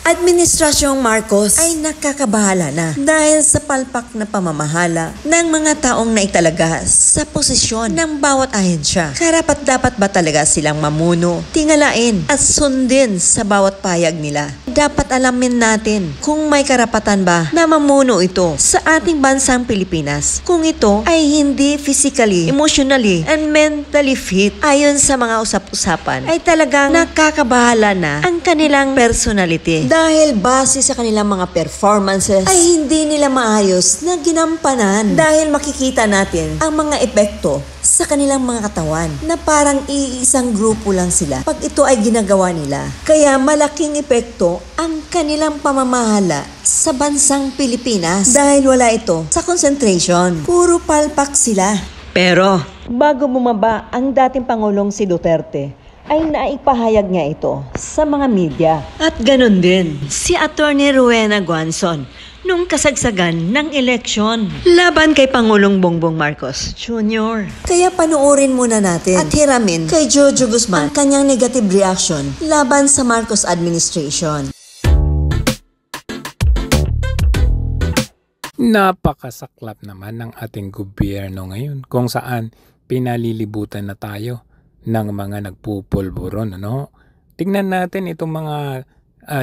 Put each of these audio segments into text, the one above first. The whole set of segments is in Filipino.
Administrasyong Marcos ay nakakabahala na dahil sa palpak na pamamahala ng mga taong naitalaga sa posisyon ng bawat ahensya. Karapat-dapat ba talaga silang mamuno, tingalain at sundin sa bawat payag nila? Dapat alamin natin kung may karapatan ba na mamuno ito sa ating bansang Pilipinas, kung ito ay hindi physically, emotionally, and mentally fit. Ayon sa mga usap-usapan, ay talagang nakakabahala na ang kanilang personality. Dahil base sa kanilang mga performances ay hindi nila maayos na ginampanan, dahil makikita natin ang mga epekto sa kanilang mga katawan na parang iisang grupo lang sila pag ito ay ginagawa nila. Kaya malaking epekto ang kanilang pamamahala sa bansang Pilipinas dahil wala ito sa concentration. Puro palpak sila. Pero bago bumaba ang dating Pangulong si Duterte, ay naipahayag niya ito sa mga media. At ganun din si Attorney Rowena Guanzon nung kasagsagan ng eleksyon laban kay Pangulong Bongbong Marcos Jr. Kaya panoorin muna natin at hiramin kay Jojo Guzman ang kanyang negative reaction laban sa Marcos administration. Napakasaklap naman ng ating gobyerno ngayon kung saan pinalilibutan na tayo ng mga nagpupulburon, ano? Tingnan natin itong mga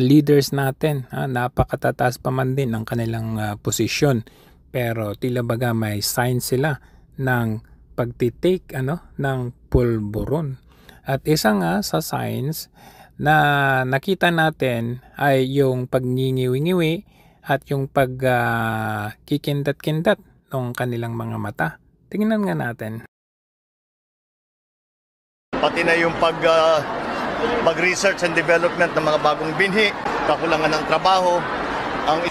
leaders natin, napakatataas pa man din ang kanilang posisyon, pero tila baga may sign sila ng pagtitake ng pulburon. At isa nga sa signs na nakita natin ay yung pagningiwi-ngiwi at yung pagkikindat-kindat ng kanilang mga mata. Tingnan nga natin. Pati na yung pag-research and development ng mga bagong binhi, kakulangan ng trabaho, ang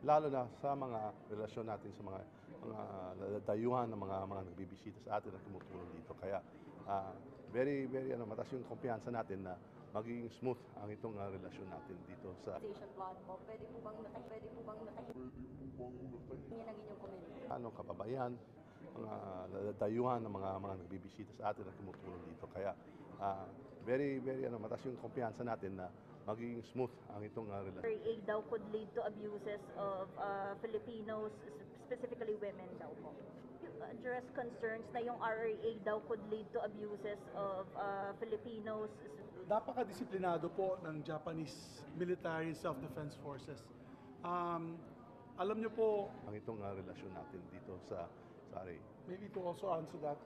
lalo na sa mga relasyon natin sa mga dayuhan ng mga nagbibisita sa atin at tumutulong dito. Kaya very mataas yung kumpiyansa natin na magiging smooth ang itong relasyon natin dito sa Pwede po bang anong kababayan, mga dayuhan ng mga nagbibisita sa atin at tumutulong dito. Kaya very mataas yung kumpiyansa natin na magiging smooth ang itong relasyon. RA daw could lead to abuses of Filipinos, specifically women daw po. Address concerns na yung RA daw could lead to abuses of Filipinos. Napakadisiplinado po ng Japanese Military Self-Defense Forces. Alam niyo po, ang itong relasyon natin dito sa RA. Maybe to also answer that,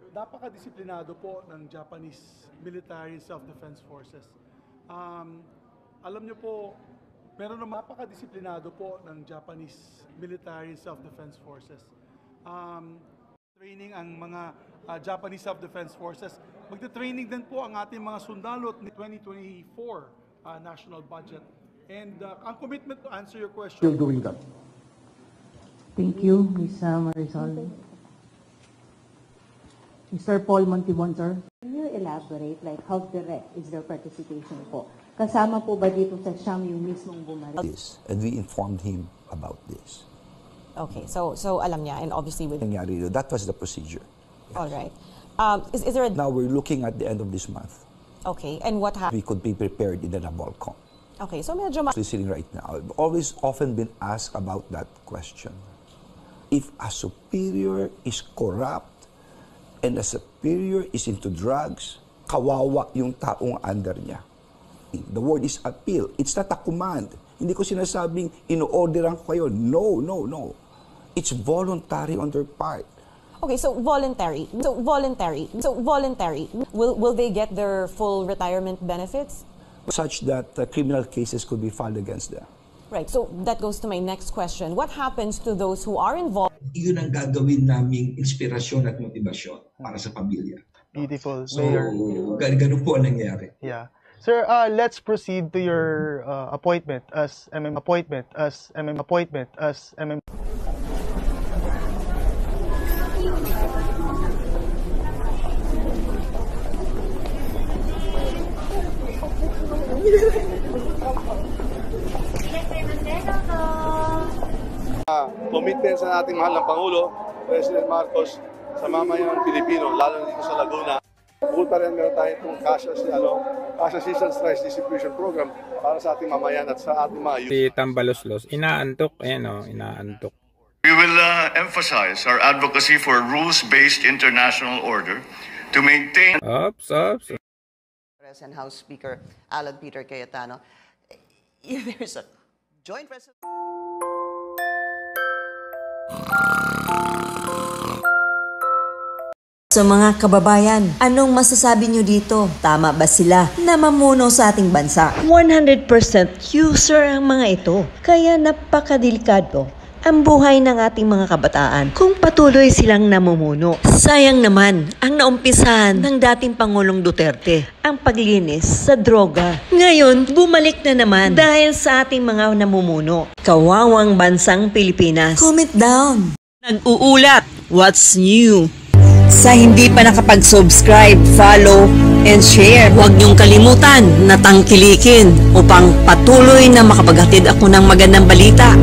napakadisiplinado po ng Japanese Military Self-Defense Forces. Alam niyo po, meron na napakadisiplinado po ng Japanese Military Self-Defense Forces. Training ang mga Japanese Self-Defense Forces. Magte-training din po ang ating mga sundalo at 2024 national budget. And ang commitment to answer your question. Still doing that. Thank you, Ms. Marisol. Mr. Paul Montibon, sir. Can you elaborate, like how direct is their participation po? Kasama po ba dito sa siyang yung mismong bumaril? And we informed him about this. Okay, so alam niya, and obviously with... That was the procedure. Yes. All right. Is there a... Now we're looking at the end of this month. Okay, and what happened? We could be prepared in the Nabalcom. Okay, so medyo... Listening right now, I've always often been asked about that question. If a superior is corrupt and a superior is into drugs, kawawa yung taong under niya. The word is appeal. It's not a command. Hindi ko sinasabing ino-orderan ko kayo. No. It's voluntary on their part. Okay, so voluntary. Will they get their full retirement benefits? Such that criminal cases could be filed against them. Right, so that goes to my next question. What happens to those who are involved? Yun ang gagawin naming inspirasyon at motibasyon para sa pamilya. Beautiful, so, Mayor. Ganun po ang nangyari. Yeah. Sir, let's proceed to your appointment as MM. commitment sa ating mahal na Pangulo, President Marcos, sa mamayang Pilipino, lalo dito sa Laguna. Bukod pa rin meron tayo itong cash assistance rice distribution program para sa ating mamayan at sa ating mga youth. Si Tambaloslos, inaantok. Ayan o, inaantok. We will emphasize our advocacy for rules-based international order to maintain Ops. And House Speaker Alan Peter Cayetano. There's a joint resolution. So mga kababayan, anong masasabi nyo dito? Tama ba sila na mamuno sa ating bansa? 100% user ang mga ito. Kaya napakadelikado ang buhay ng ating mga kabataan kung patuloy silang namumuno. Sayang naman ang naumpisahan ng dating Pangulong Duterte, ang paglinis sa droga. Ngayon, bumalik na naman dahil sa ating mga namumuno. Kawawang bansang Pilipinas. Comment down. Nag-uulat. What's new? Sa hindi pa nakapag-subscribe, follow, and share, huwag niyong kalimutan na tangkilikin upang patuloy na makapaghatid ako ng magandang balita.